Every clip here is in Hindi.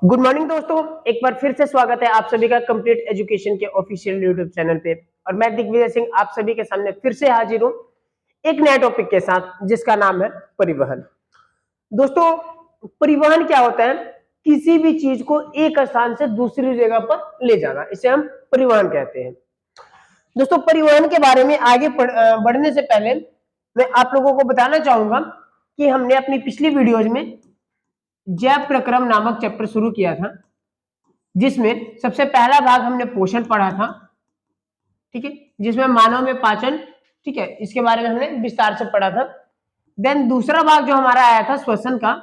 गुड मॉर्निंग दोस्तों, एक बार फिर से स्वागत है आप सभी का कंप्लीट एजुकेशन के ऑफिशियल यूट्यूब चैनल पे। और मैं दिग्विजय सिंह आप सभी के सामने फिर से हाजिर हूं एक नए टॉपिक के साथ जिसका नाम है परिवहन। दोस्तों, परिवहन क्या होता है? किसी भी चीज को एक स्थान से दूसरी जगह पर ले जाना, इसे हम परिवहन कहते हैं। दोस्तों, परिवहन के बारे में आगे बढ़ने से पहले मैं आप लोगों को बताना चाहूंगा कि हमने अपनी पिछली वीडियोज में जैव प्रक्रम नामक चैप्टर शुरू किया था, जिसमें सबसे पहला भाग हमने पोषण पढ़ा था। ठीक है, जिसमें मानव में पाचन, ठीक है, इसके बारे में हमने विस्तार से पढ़ा था। देन दूसरा भाग जो हमारा आया था श्वसन का,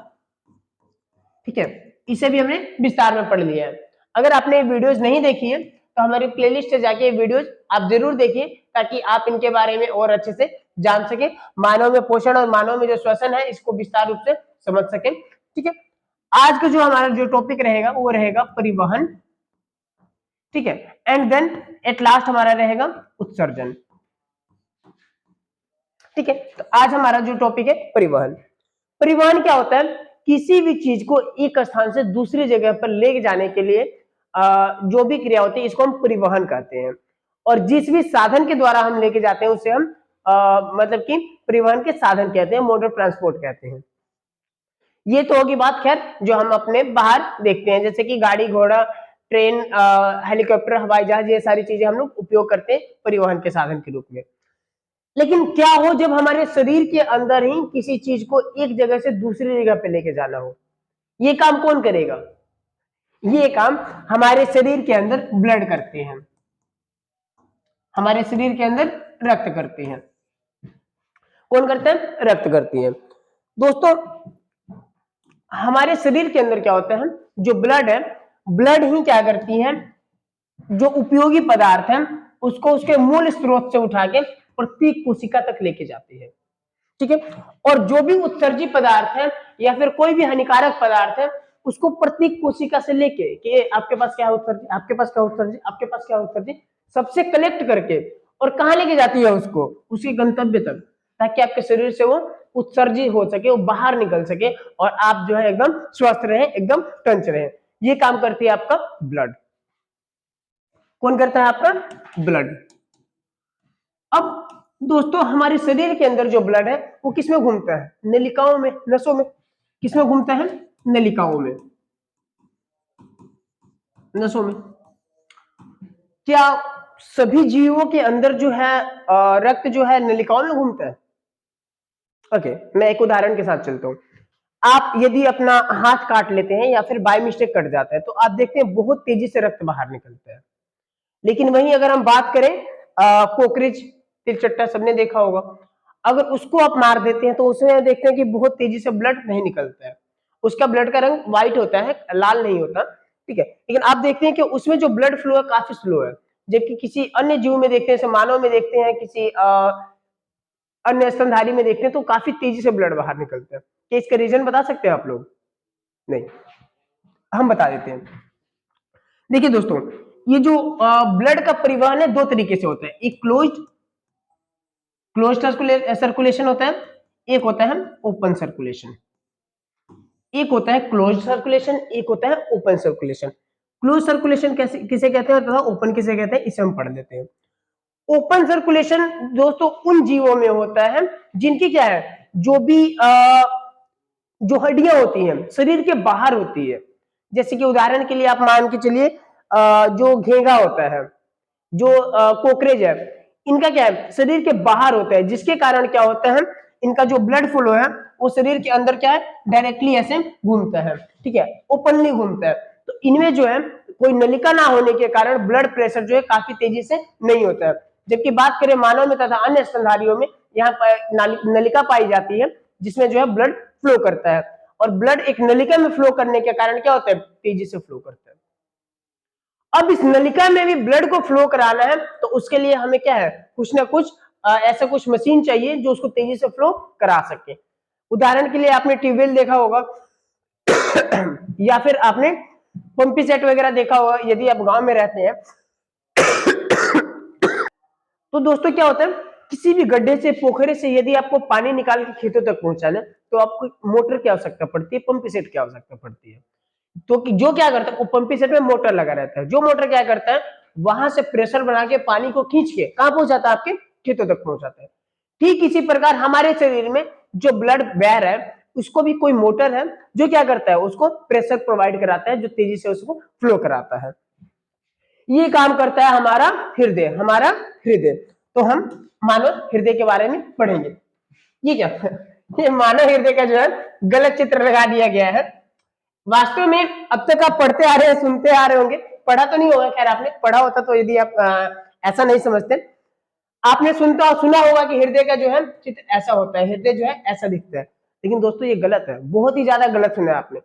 ठीक है, इसे भी हमने विस्तार में पढ़ लिया है। अगर आपने ये वीडियोस नहीं देखी है तो हमारी प्लेलिस्ट से जाके ये वीडियोस आप जरूर देखिए, ताकि आप इनके बारे में और अच्छे से जान सके, मानव में पोषण और मानव में जो श्वसन है इसको विस्तार रूप से समझ सके। ठीक है, आज का जो हमारा जो टॉपिक रहेगा वो रहेगा परिवहन। ठीक है, एंड देन एट लास्ट हमारा रहेगा उत्सर्जन। ठीक है, तो आज हमारा जो टॉपिक है परिवहन। परिवहन क्या होता है? किसी भी चीज को एक स्थान से दूसरी जगह पर ले जाने के लिए जो भी क्रिया होती है इसको हम परिवहन कहते हैं। और जिस भी साधन के द्वारा हम लेके जाते हैं उसे हम मतलब कि परिवहन के साधन कहते हैं, मोड ऑफ ट्रांसपोर्ट कहते हैं। ये तो होगी बात खैर जो हम अपने बाहर देखते हैं, जैसे कि गाड़ी घोड़ा ट्रेन हेलीकॉप्टर हवाई जहाज, ये सारी चीजें हम लोग उपयोग करते हैं परिवहन के साधन के रूप में। लेकिन क्या हो जब हमारे शरीर के अंदर ही किसी चीज को एक जगह से दूसरी जगह पे लेके जाना हो? ये काम कौन करेगा? ये काम हमारे शरीर के अंदर ब्लड करते हैं, हमारे शरीर के अंदर रक्त करते हैं। कौन करते हैं? रक्त करती है। दोस्तों, हमारे शरीर के अंदर क्या होता है, जो ब्लड है, ब्लड ही क्या करती है, जो उपयोगी पदार्थ है उसको उसके मूल स्रोत से उठा के प्रत्येक कोशिका तक लेके जाती है। ठीक है, और जो भी उत्सर्जी पदार्थ है या फिर कोई भी हानिकारक पदार्थ है उसको प्रत्येक कोशिका से लेके कि आपके पास क्या है उत्सर्जी, आपके पास क्या उत्सर्जी, आपके पास क्या उत्सर्जी, सबसे कलेक्ट करके और कहां लेके जाती है उसको? उसके गंतव्य तक, ताकि आपके शरीर से वो उत्सर्जी हो सके, वो बाहर निकल सके और आप जो है एकदम स्वस्थ रहे, एकदम टंच रहे। ये काम करती है आपका ब्लड। कौन करता है? आपका ब्लड। अब दोस्तों, हमारे शरीर के अंदर जो ब्लड है वो किसमें घूमता है? नलिकाओं में, नसों में। किसमें घूमता है? नलिकाओं में, नसों में। क्या सभी जीवों के अंदर जो है रक्त जो है नलिकाओं में घूमता है? ओके, मैं एक उदाहरण के साथ चलता हूं। आप यदि अपना हाथ काट लेते हैं या फिर बाय मिस्टेक कट जाता है तो आप देखते हैं बहुत तेजी से रक्त बाहर निकलता है। लेकिन वहीं अगर हम बात करें कोकरेच, तिलचट्टा, सबने देखा होगा, अगर उसको आप मार देते हैं तो उसमें देखते हैं कि बहुत तेजी से ब्लड नहीं निकलता है, उसका ब्लड का रंग व्हाइट होता है, लाल नहीं होता। ठीक है, लेकिन आप देखते हैं कि उसमें जो ब्लड फ्लो है काफी स्लो है। जबकि किसी अन्य जीव में देखते हैं, जैसे मानव में देखते हैं, किसी अन्य स्तनधारी में देखते हैं तो काफी तेजी से ब्लड बाहर निकलता है। क्या इसका रीजन बता सकते हैं आप लोग? नहीं, हम बता देते हैं। देखिए दोस्तों, ये जो ब्लड का परिवहन है दो तरीके से होता है। एक क्लोज सर्कुलेशन होता है, एक होता है ओपन सर्कुलेशन। एक होता है क्लोज सर्कुलेशन, एक होता है ओपन सर्कुलेशन। क्लोज सर्कुलेशन कैसे किसे कहते हैं तथा ओपन किसे कहते हैं, इसे हम पढ़ लेते हैं। ओपन सर्कुलेशन दोस्तों उन जीवों में होता है जिनकी क्या है, जो भी जो हड्डियां होती हैं शरीर के बाहर होती है। जैसे कि उदाहरण के लिए आप मान के चलिए जो घेंगा होता है, जो कोकरेज है, इनका क्या है, शरीर के बाहर होता है, जिसके कारण क्या होता है, इनका जो ब्लड फ्लो है वो शरीर के अंदर क्या है, डायरेक्टली ऐसे घूमता है। ठीक है, ओपनली घूमता है। तो इनमें जो है कोई नलिका ना होने के कारण ब्लड प्रेशर जो है काफी तेजी से नहीं होता है। जबकि बात करें मानव में तथा अन्य स्तनधारियों में, यहाँ पर नलिका पाई जाती है जिसमें जो है ब्लड फ्लो करता है। और ब्लड एक नलिका में फ्लो करने के कारण क्या होता है, तेजी से फ्लो करता है। अब इस नलिका में भी ब्लड को फ्लो कराना है तो उसके लिए हमें क्या है, कुछ ना कुछ ऐसा कुछ मशीन चाहिए जो उसको तेजी से फ्लो करा सके। उदाहरण के लिए आपने ट्यूबवेल देखा होगा या फिर आपने पंपी सेट वगैरह देखा होगा यदि आप गांव में रहते हैं। तो दोस्तों क्या होता है, किसी भी गड्ढे से, पोखरे से यदि आपको पानी निकाल के खेतों तक पहुंचाना है तो आपको मोटर की आवश्यकता पड़ती है, पंप सेट की आवश्यकता पड़ती है। तो जो क्या करता है, वो पंपिंग सेट में मोटर लगा रहता है, जो मोटर क्या करता है, वहां से प्रेशर बना के पानी को खींच के कहां पहुंचाता है, आपके खेतों तक पहुंचाता है। ठीक इसी प्रकार हमारे शरीर में जो ब्लड बह रहा है, उसको भी कोई मोटर है जो क्या करता है, उसको प्रेशर प्रोवाइड कराता है, जो तेजी से उसको फ्लो कराता है। ये काम करता है हमारा हृदय, हमारा हृदय। तो हम मानव हृदय के बारे में पढ़ेंगे। ये क्या ये मानव हृदय का जो है गलत चित्र लगा दिया गया है। वास्तव में अब तक आप पढ़ते आ रहे हैं, सुनते आ रहे होंगे, पढ़ा तो नहीं होगा, खैर आपने पढ़ा होता तो यदि आप ऐसा नहीं समझते, आपने सुना होगा कि हृदय का जो है चित्र ऐसा होता है, हृदय जो है ऐसा दिखता है। लेकिन दोस्तों ये गलत है, बहुत ही ज्यादा गलत सुना है आपने।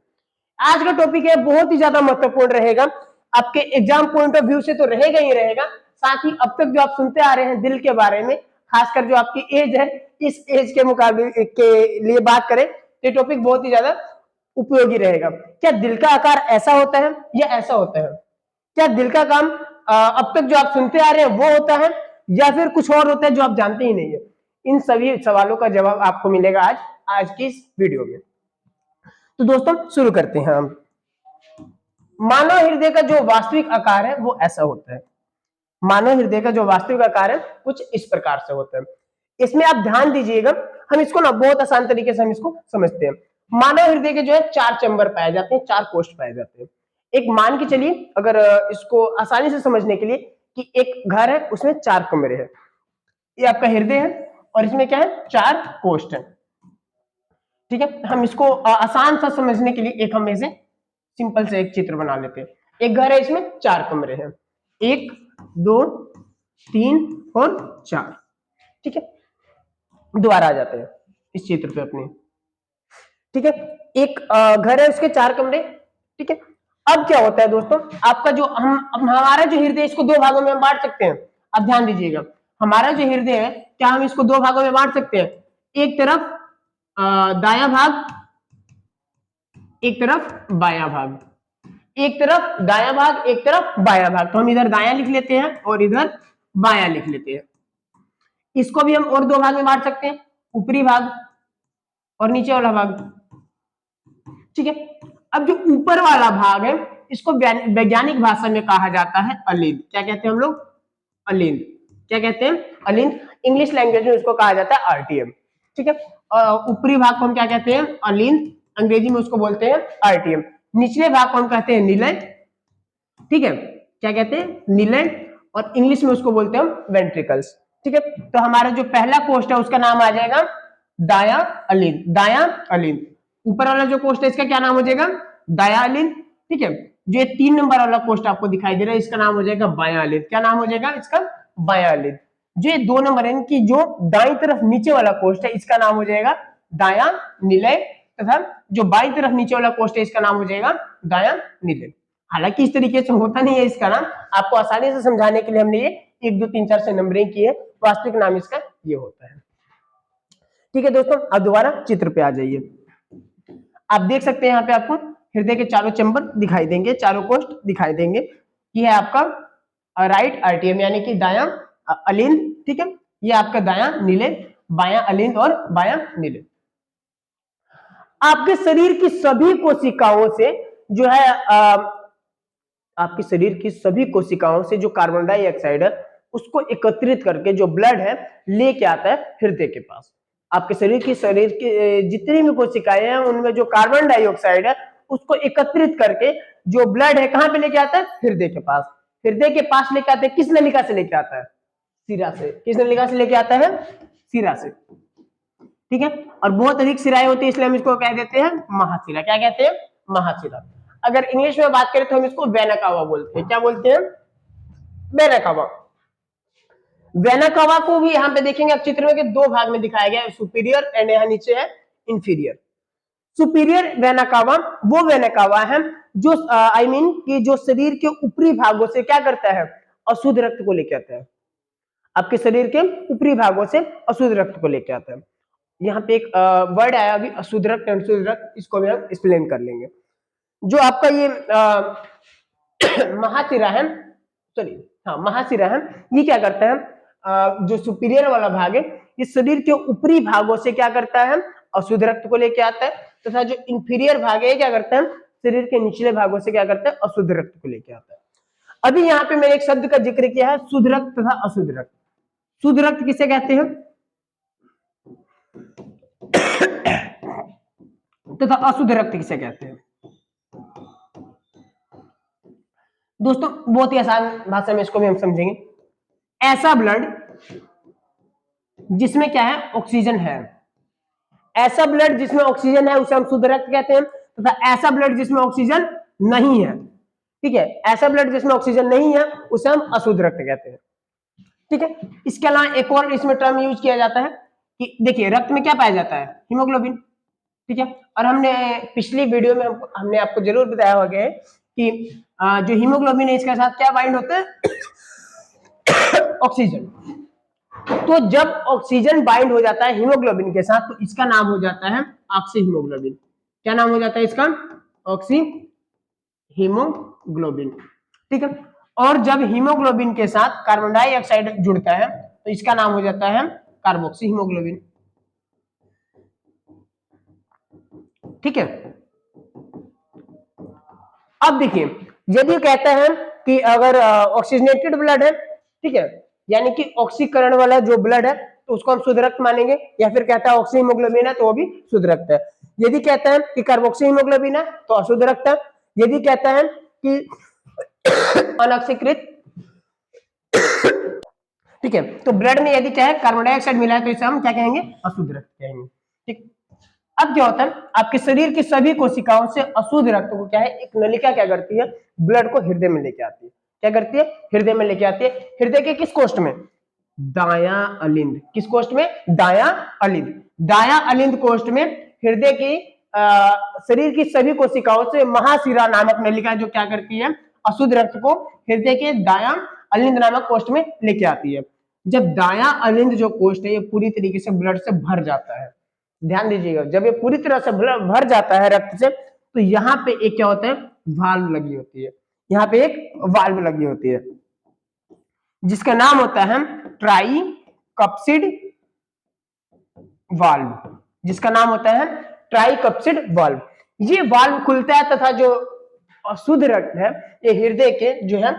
आज का टॉपिक है बहुत ही ज्यादा महत्वपूर्ण रहेगा, आपके एग्जाम पॉइंट ऑफ व्यू से तो रहेगा ही रहेगा, साथ ही अब तक जो आप सुनते आ रहे हैं दिल के बारे में, खासकर जो आपकी एज है, इस एज के मुकाबले के लिए बात करें तो टॉपिक बहुत ही ज्यादा उपयोगी रहेगा। क्या दिल का आकार ऐसा होता है या ऐसा होता है? क्या दिल का काम अब तक जो आप सुनते आ रहे हैं वो होता है, या फिर कुछ और होता है जो आप जानते ही नहीं है? इन सभी सवालों का जवाब आपको मिलेगा आज की इस वीडियो में। तो दोस्तों शुरू करते हैं हम। मानव हृदय का जो वास्तविक आकार है वो ऐसा होता है। मानव हृदय का जो वास्तविक आकार है कुछ इस प्रकार से होता है। इसमें आप ध्यान दीजिएगा, हम इसको ना बहुत आसान तरीके से हम इसको समझते हैं। मानव हृदय के जो है 4 चैम्बर पाए जाते हैं, 4 कोष्ठ पाए जाते हैं। एक मान के चलिए, अगर इसको आसानी से समझने के लिए, कि एक घर है उसमें 4 कमरे हैं, ये आपका हृदय है और इसमें क्या है, 4 कोष्ठ है। ठीक है, हम इसको आसान सा समझने के लिए एक हम ऐसे सिंपल से एक चित्र बना लेते हैं। एक घर है, इसमें 4 कमरे हैं, 1 2 3 और 4। ठीक है, दोबारा आ जाते हैं इस चित्र पे अपने। ठीक है, एक घर है उसके 4 कमरे। ठीक है, अब क्या होता है दोस्तों, आपका जो हमारा जो हृदय, इसको 2 भागों में हम बांट सकते हैं। अब ध्यान दीजिएगा, हमारा जो हृदय है, क्या हम इसको 2 भागों में बांट सकते हैं? एक तरफ दायां भाग, एक तरफ बायां भाग, एक तरफ दायां भाग, एक तरफ बायां भाग। तो हम इधर दायां लिख लेते हैं और इधर बायां लिख लेते हैं। इसको भी हम और 2 भाग में बांट सकते हैं, ऊपरी भाग और नीचे वाला भाग। ठीक है, अब जो ऊपर वाला भाग है, इसको वैज्ञानिक भाषा में कहा जाता है अलिंद। क्या कहते हैं हम लोग? अलिंद। क्या कहते हैं? अलिंद। इंग्लिश लैंग्वेज में उसको कहा जाता है आरटीएम। ठीक है, ऊपरी भाग को हम क्या कहते हैं? अलिंद। अंग्रेजी में उसको बोलते हैं आरटीएम। निचले भाग को हम कहते हैं निलय। ठीक है, क्या कहते हैं? निलय। और इंग्लिश में उसको बोलते हैं वेंट्रिकल्स। ठीक है, तो हमारा जो पहला कोष्ठ है उसका नाम आ जाएगा दाया अलिंद। दाया अलिंद। ऊपर वाला जो कोष्ठ है इसका क्या नाम हो जाएगा? दाया अलिंद। ठीक है, जो 3 नंबर वाला कोष्ठ आपको दिखाई दे रहा है इसका नाम हो जाएगा बायां अलिंद। क्या नाम हो जाएगा इसका? बायां अलिंद। जो 2 नंबर है इनकी जो दाई तरफ नीचे वाला कोष्ठ है इसका नाम हो जाएगा दाया निलय, तथा जो बाई तरफ नीचे वाला कोष्ठ है इसका नाम हो जाएगा दाया निलय। हालांकि इस तरीके से होता नहीं है इसका नाम, आपको आसानी से समझाने के लिए हमने ये 1 2 3 4 से नंबरिंग की है, वास्तविक नाम इसका ये होता है। ठीक है दोस्तों, अब दोबारा चित्र पे आ जाइए। आप देख सकते हैं यहाँ पे आपको हृदय के चारों चैम्बर दिखाई देंगे, चारों कोष्ठ दिखाई देंगे। ये है आपका राइट आर्टियम यानी कि दायां अलिंद। ठीक है, ये आपका दायां निलय, बायां अलिंद और बायां निलय। आपके शरीर की सभी कोशिकाओं से जो है आपके शरीर की सभी कोशिकाओं से जो कार्बन डाइऑक्साइड है उसको एकत्रित करके जो ब्लड है लेके आता है हृदय के पास। आपके शरीर की जितनी भी कोशिकाएं हैं उनमें जो कार्बन डाइऑक्साइड है उसको एकत्रित करके जो ब्लड है कहां पे लेके आता है? हृदय के पास। हृदय के पास लेके आते हैं, किस नलिका से लेके आता है? सिरा से। किस नलिका से लेके आता है? सिरा से। ठीक है, और बहुत अधिक सिराएं होती है इसलिए हम इसको कह देते हैं महाशिरा। क्या कहते हैं? महाशिरा। अगर इंग्लिश में बात करें तो हम इसको वेना कावा बोलते हैं। क्या बोलते हैं? Vena cava. वेना कावा को भी यहाँ पे देखेंगे आप चित्र में कि 2 भाग में दिखाया गया है, सुपीरियर एंड यहाँ नीचे है इंफीरियर। सुपीरियर वेना कावा वो वेना कावा है जो आई मीन कि जो शरीर के ऊपरी भागों से क्या करता है? अशुद्ध रक्त को लेके आता है। आपके शरीर के ऊपरी भागों से अशुद्ध रक्त को लेके आता है। यहाँ पे एक वर्ड आया अभी, अशुद्ध रक्त, अशुद्ध रक्त, इसको भी हम एक्सप्लेन कर लेंगे। जो आपका ये महाशिरा है, सॉरी हाँ महाशिरा है, ये क्या करता है? जो सुपीरियर वाला भाग है ये शरीर के ऊपरी भागों से क्या करता है? अशुद्ध रक्त को लेके आता है, तथा जो इंफीरियर भाग है क्या करता है? शरीर के निचले भागों से क्या करता है, अशुद्ध रक्त को लेके आता है। अभी यहाँ पे मैंने एक शब्द का जिक्र किया है, शुद्ध रक्त तथा अशुद्ध रक्त। शुद्ध रक्त किसे कहते हैं तथा अशुद्ध रक्त किसे कहते हैं? दोस्तों बहुत ही आसान भाषा में इसको भी हम समझेंगे। ऐसा ब्लड जिसमें क्या है, ऑक्सीजन है, ऐसा ब्लड जिसमें ऑक्सीजन है उसे हम शुद्ध रक्त कहते हैं, तथा ऐसा ब्लड जिसमें ऑक्सीजन नहीं है, ठीक है, ऐसा ब्लड जिसमें ऑक्सीजन नहीं है उसे हम अशुद्ध रक्त कहते हैं, ठीक है। इसके अलावा एक और इसमें टर्म यूज किया जाता है कि देखिए रक्त में क्या पाया जाता है, हीमोग्लोबिन, ठीक है। और हमने पिछली वीडियो में हमने आपको जरूर बताया होगा कि जो हीमोग्लोबिन है इसके साथ क्या बाइंड होता है, ऑक्सीजन। तो जब ऑक्सीजन बाइंड हो जाता है हीमोग्लोबिन के साथ तो इसका नाम हो जाता है ऑक्सी हीमोग्लोबिन। क्या नाम हो जाता है इसका, ऑक्सी हीमोग्लोबिन, ठीक है। और जब हीमोग्लोबिन के साथ कार्बन डाइऑक्साइड जुड़ता है तो इसका नाम हो जाता है कार्बोक्सी हीमोग्लोबिन, ठीक है। अब देखिए यदि कहते हैं कि अगर ऑक्सीजनेटेड ब्लड है, ठीक है, यानी कि ऑक्सीकरण वाला जो ब्लड है तो उसको हम शुद्ध रक्त मानेंगे, या फिर कहता है ऑक्सी हीमोग्लोबिन है तो वो भी शुद्ध रक्त है। यदि कहते हैं कि कार्बोक्सी हीमोग्लोबिन है तो अशुद्ध रक्त है। यदि कहते हैं कि अनऑक्सीकृत, ठीक है, तो ब्लड में यदि क्या है कार्बन डाइऑक्साइड मिला है तो इसे हम क्या कहेंगे, अशुद्ध रक्त कहेंगे, ठीक। अब क्या होता है, आपके शरीर की सभी कोशिकाओं से अशुद्ध रक्त को क्या है, एक नलिका क्या करती है, ब्लड को हृदय में लेके आती है। क्या करती है, हृदय में लेके आती है। हृदय के किस कोष्ठ में, दायां अलिंद, किस कोष्ठ में, दायां अलिंद। दायां अलिंद कोष्ठ में हृदय की शरीर की सभी कोशिकाओं से महाशिरा नामक नलिका जो क्या करती है, अशुद्ध रक्त को हृदय के दायां अलिंद नामक कोष्ठ में लेके आती है। जब दायां अलिंद जो कोष्ठ है ये पूरी तरीके से ब्लड से भर जाता है, ध्यान दीजिएगा, जब ये पूरी तरह से भर जाता है रक्त से तो यहाँ पे एक क्या होता है, वाल्व लगी होती है, यहाँ पे एक वाल्व लगी होती है जिसका नाम होता है ट्राइकप्सिड वाल्व, जिसका नाम होता है ट्राइकप्सिड वाल्व। ये वाल्व खुलता है तथा जो अशुद्ध रक्त है ये हृदय के जो है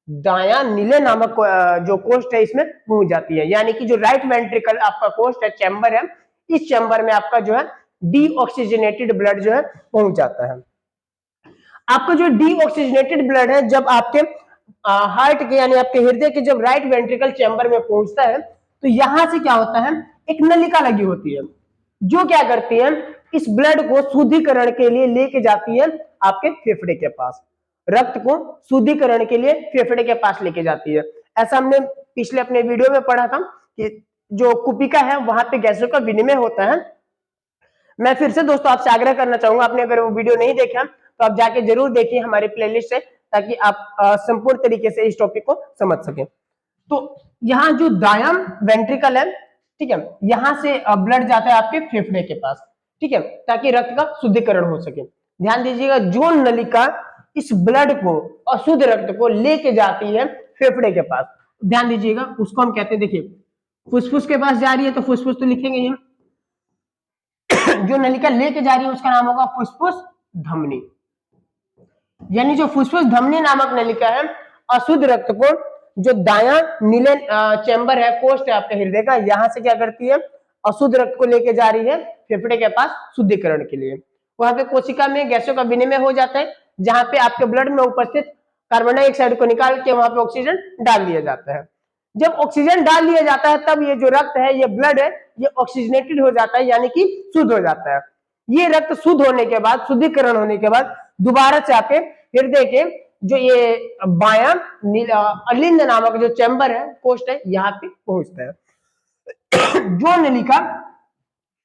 दायां नीले नामक जो कोष्ठ है इसमें पहुंच जाती है, यानी कि जो राइट वेंट्रिकल आपका कोष्ठ है, चैम्बर है, इस चैम्बर में आपका जो है डीऑक्सीजनेटेड ब्लड जो है पहुंच जाता है। आपका जो डीऑक्सीजनेटेड ब्लड है जब आपके हार्ट के यानी आपके हृदय के जब राइट वेंट्रिकल चैम्बर में पहुंचता है तो यहां से क्या होता है, एक नलिका लगी होती है जो क्या करती है, इस ब्लड को शुद्धिकरण के लिए लेके जाती है आपके फेफड़े के पास, रक्त को शुद्धिकरण के लिए फेफड़े के पास लेके जाती है। ऐसा हमने पिछले अपने वीडियो में पढ़ा था कि जो कुपिका है वहां पे गैसों का विनिमय होता है। मैं फिर से दोस्तों आपसे आग्रह करना चाहूंगा, आपने अगर वो वीडियो नहीं देखा तो आप जाके जरूर देखिए हमारे प्लेलिस्ट से, ताकि आप संपूर्ण तरीके से इस टॉपिक को समझ सकें। तो यहाँ जो दायां वेंट्रिकल है, ठीक है, यहां से ब्लड जाता है आपके फेफड़े के पास, ठीक है, ताकि रक्त का शुद्धिकरण हो सके। ध्यान दीजिएगा, जो नलिका इस ब्लड को अशुद्ध रक्त को लेके जाती है फेफड़े के पास, ध्यान दीजिएगा उसको हम कहते हैं, देखिए फुसफुस के पास जा रही है तो फुसफुस तो लिखेंगे ही, जो नलिका लेके जा रही है उसका नाम होगा फुसफुस धमनी। यानी जो फुसफुस धमनी नामक नलिका है अशुद्ध रक्त को जो दायां नीले चैम्बर है, कोष्ठ है आपके हृदय का, यहां से क्या करती है, अशुद्ध रक्त को लेके जा रही है फेफड़े के पास शुद्धिकरण के लिए। वहां पे कोशिका में गैसों का विनिमय हो जाता है, जहां पे आपके ब्लड में उपस्थित कार्बन डाइऑक्साइड को निकाल के वहां पे ऑक्सीजन डाल दिया जाता है। जब ऑक्सीजन डाल दिया जाता है तब ये जो रक्त है, ये ब्लड है, ये ऑक्सीजनेटेड हो जाता है, यानी कि शुद्ध हो जाता है। ये रक्त शुद्ध होने के बाद, शुद्धिकरण होने के बाद दोबारा से आपके हृदय के जो ये बायां अलिंद नामक जो चैम्बर है, कोष्ठ है, यहाँ पे पहुंचता है।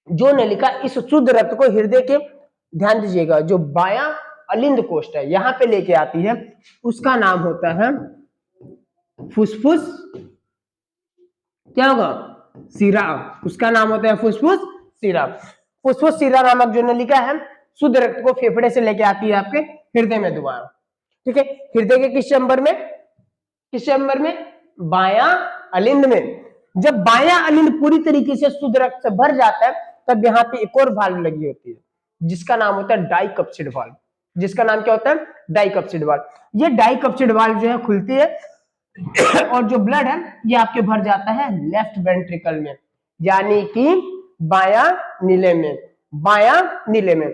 जो नलिका इस शुद्ध रक्त को हृदय के, ध्यान दीजिएगा, जो बायां अलिंद कोष्ठ है यहाँ पे लेके आती है उसका नाम होता है फुसफुस, क्या होगा, सिरा, उसका नाम होता है फुसफुस सिरा। फुसफुस सिरा नामक जो नलिका है शुद्ध रक्त को फेफड़े से लेके आती है आपके हृदय में दोबारा, ठीक है। हृदय के किस चैम्बर में, किस चैम्बर में, बायां अलिंद में। जब बायां अलिंद पूरी तरीके से शुद्ध रक्त से भर जाता है तब यहाँ पे एक और वाल्व लगी होती है जिसका नाम होता है डाइकप्सिड वाल्व। जिसका नाम क्या होता है, डाइकप्सिड वाल्व। ये डाइकप्सिड वाल्व जो है खुलती है और जो ब्लड है ये आपके भर जाता है लेफ्ट वेंट्रिकल में, यानी कि बायां नीले में। बायां नीले में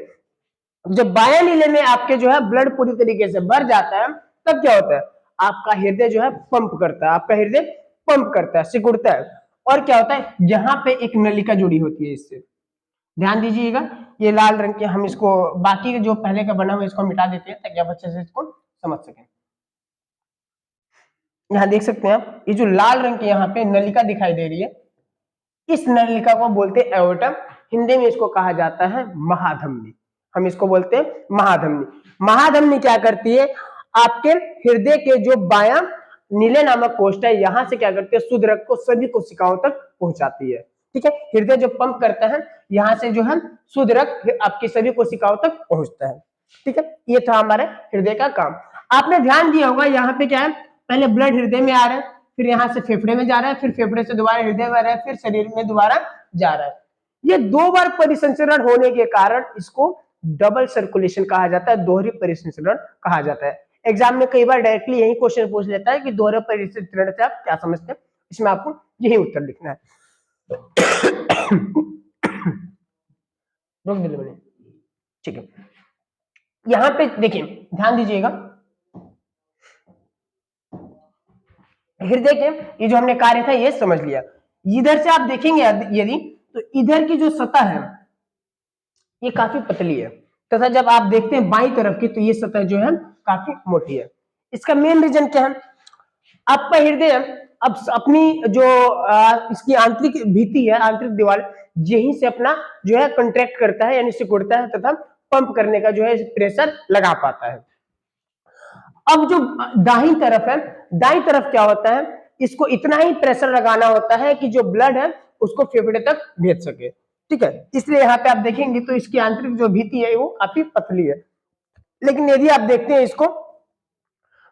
जब बायां नीले में आपके जो है ब्लड पूरी तरीके से भर जाता है, तब क्या होता है, आपका हृदय जो है पंप करता है, आपका हृदय पंप करता है, सिकुड़ता है। और क्या होता है, यहाँ पे एक नलिका जुड़ी होती है इससे, ध्यान दीजिएगा। ये लाल रंग के, हम इसको बाकी जो पहले का बना हुआ इसको मिटा देते हैं ताकि आप अच्छे से इसको समझ सकें। यहाँ देख सकते हैं आप, ये जो लाल रंग की यहाँ पे नलिका दिखाई दे रही है, इस नलिका को बोलते हैं एओर्टा। हिंदी में इसको कहा जाता है महाधमनी। हम इसको बोलते हैं महाधमनी। महाधमनी क्या करती है, आपके हृदय के जो बायां नीले नामक कोष्ठ है, यहां से क्या करती है, शुद्ध रक्त को सभी कोशिकाओं तक पहुंचाती है। ठीक है, हृदय जो पंप करता है, यहां से जो है शुद्ध रक्त आपकी सभी कोशिकाओं तक पहुंचता है। ठीक है, ये था हमारे हृदय का काम। आपने ध्यान दिया होगा यहाँ पे क्या है, पहले ब्लड हृदय में आ रहा है, फिर यहाँ से फेफड़े में जा रहा है, फिर फेफड़े से दोबारा हृदय में आ रहा है, फिर शरीर में दोबारा जा रहा है। ये 2 बार परिसंचरण होने के कारण इसको डबल सर्कुलेशन कहा जाता है, दोहरी परिसंचरण कहा जाता है। एग्जाम में कई बार डायरेक्टली यही क्वेश्चन पूछ लेता है कि दोहरे परिसंचरण से आप क्या समझते हैं, इसमें आपको यही उत्तर लिखना है। रोक दिले मैंने, ठीक है। यहां पे देखिए, ध्यान दीजिएगा, हृदय के ये जो हमने कार्य था ये समझ लिया। इधर से आप देखेंगे यदि, तो इधर की जो सतह है ये काफी पतली है, तथा जब आप देखते हैं बाईं तरफ की तो ये सतह जो है काफी मोटी है। इसका मेन रीजन क्या है, आपका हृदय अब अपनी जो इसकी आंतरिक भित्ति है, आंतरिक दीवार, यहीं से अपना जो है कंट्रैक्ट करता है, यानी सिकुड़ता है तथा पंप करने का जो है प्रेशर लगा पाता है। अब जो दाहिनी तरफ है, दाईं तरफ क्या होता है, इसको इतना ही प्रेशर लगाना होता है कि जो ब्लड है उसको फेफड़े तक भेज सके। ठीक है, इसलिए यहाँ पे आप देखेंगे तो इसकी आंतरिक जो भित्ति है वो काफी पतली है। लेकिन यदि आप देखते हैं इसको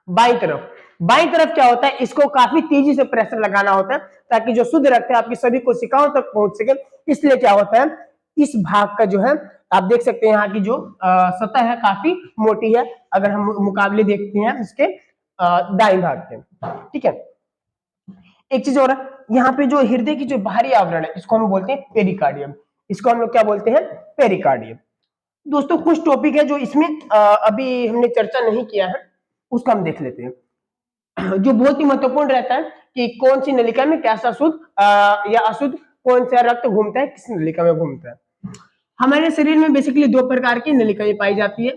बाईं तरफ क्या होता है, इसको काफी तेजी से प्रेशर लगाना होता है ताकि जो शुद्ध रक्त है आपकी सभी कोशिकाओं तक पहुंच सके। इसलिए क्या होता है, इस भाग का जो है आप देख सकते हैं, यहाँ की जो सतह है काफी मोटी है, अगर हम मुकाबले देखते हैं इसके दाईं भाग के। ठीक है, एक चीज और है, यहाँ पे जो हृदय की जो बाहरी आवरण है इसको हम बोलते हैं पेरिकार्डियम। इसको हम लोग क्या बोलते हैं, पेरिकार्डियम। दोस्तों कुछ टॉपिक है जो इसमें अभी हमने चर्चा नहीं किया है, उसको हम देख लेते हैं, जो बहुत ही महत्वपूर्ण रहता है कि कौन सी नलिका में कैसा शुद्ध या अशुद्ध, कौन सा रक्त घूमता है, किस नलिका में घूमता है। हमारे शरीर में बेसिकली 2 प्रकार की नलिकाएं पाई जाती है,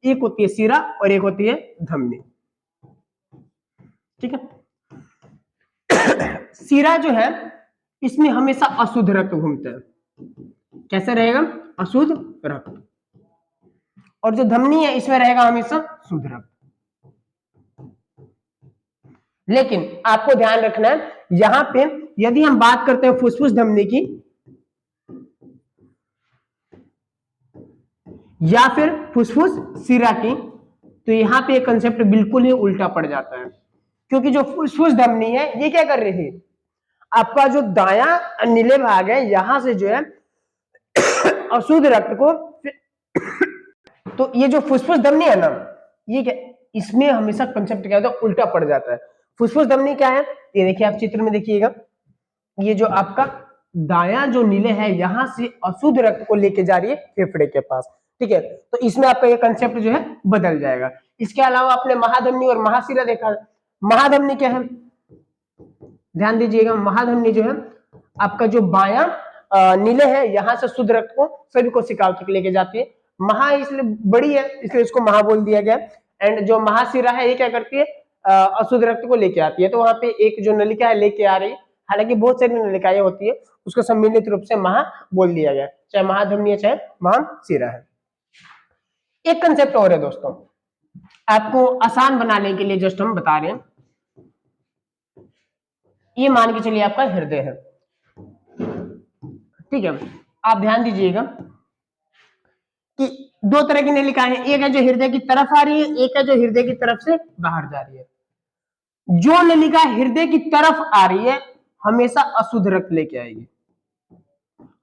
एक होती है शिरा और एक होती है धमनी। ठीक है, शिरा जो है इसमें हमेशा अशुद्ध रक्त घूमता है, कैसे रहेगा, अशुद्ध रक्त। और जो धमनी है इसमें रहेगा हमेशा शुद्ध रक्त। लेकिन आपको ध्यान रखना है, यहां पे यदि हम बात करते हैं फुसफुस धमनी की या फिर फुसफुस शिरा की, तो यहां पे एक कंसेप्ट बिल्कुल ही उल्टा पड़ जाता है। क्योंकि जो फुसफुस धमनी है ये क्या कर रही थी, आपका जो दायां नीले भाग है यहां से जो है अशुद्ध रक्त को, तो ये जो फुसफुस धमनी है ना, ये क्या, इसमें हमेशा कंसेप्ट क्या होता है, उल्टा पड़ जाता है। फुसफुस धमनी क्या है, ये देखिए आप चित्र में देखिएगा, ये जो आपका दायां जो नीले है यहां से अशुद्ध रक्त को लेके जा रही है फेफड़े के पास। ठीक है, तो इसमें आपका ये कंसेप्ट जो है बदल जाएगा। इसके अलावा आपने महाधमनी और महाशिरा देखा। महाधमनी क्या है, ध्यान दीजिएगा, महाधमनी जो है आपका जो बायां नीले है यहां से शुद्ध रक्त को सभी कोशिकाओं तक लेके जाती है। महा इसलिए बड़ी है इसलिए इसको महा बोल दिया गया। एंड जो महाशिरा है ये क्या करती है, अशुद्ध रक्त को लेके आती है। तो वहां पे एक जो नलिका है लेके आ रही, हालांकि बहुत सारी नलिकाएं होती है, उसको सम्मिलित रूप से महा बोल दिया गया, चाहे महाधमनी है चाहे महाशिरा है। एक कंसेप्ट और है दोस्तों, आपको आसान बनाने के लिए जस्ट हम बता रहे हैं। ये मान के चलिए आपका हृदय है, ठीक है, आप ध्यान दीजिएगा कि 2 तरह की नलिकाएं हैं, एक है जो हृदय की तरफ आ रही है, एक है जो हृदय की तरफ से बाहर जा रही है। जो नलिका हृदय की तरफ आ रही है हमेशा अशुद्ध रक्त लेके आएगी,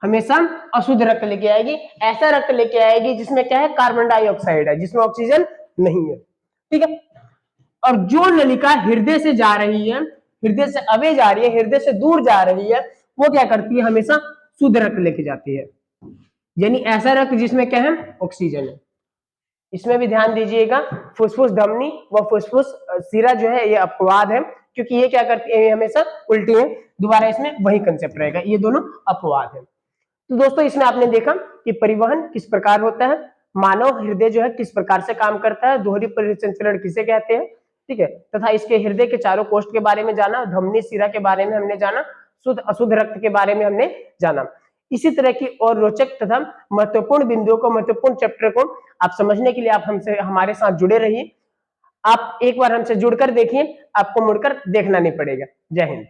हमेशा अशुद्ध रक्त लेके आएगी, ऐसा रक्त लेके आएगी जिसमें क्या है, कार्बन डाइऑक्साइड है, जिसमें ऑक्सीजन नहीं है। ठीक है। और जो नलिका हृदय से जा रही है, हृदय से अवे जा रही है, हृदय से दूर जा रही है, वो क्या करती है, हमेशा शुद्ध रक्त लेके जाती है, यानी ऐसा रक्त जिसमें क्या है, ऑक्सीजन है। इसमें भी ध्यान दीजिएगा, फुसफुस धमनी व फुसफुस सिरा जो है ये अपवाद है, क्योंकि ये क्या करती है, हमेशा उल्टी है। दोबारा इसमें वही कंसेप्ट रहेगा, ये दोनों अपवाद है। तो दोस्तों इसमें आपने देखा कि परिवहन किस प्रकार होता है, मानव हृदय जो है किस प्रकार से काम करता है, दोहरी परिसंचरण किसे कहते हैं, ठीक है, तथा इसके हृदय के चारों कोष्ठ के बारे में जाना, धमनी सिरा के बारे में हमने जाना, शुद्ध अशुद्ध रक्त के बारे में हमने जाना। इसी तरह की और रोचक तथा महत्वपूर्ण बिंदुओं को, महत्वपूर्ण चैप्टर को आप समझने के लिए आप हमसे हमारे साथ जुड़े रहिए। आप एक बार हमसे जुड़कर देखिए, आपको मुड़कर देखना नहीं पड़ेगा। जय हिंद।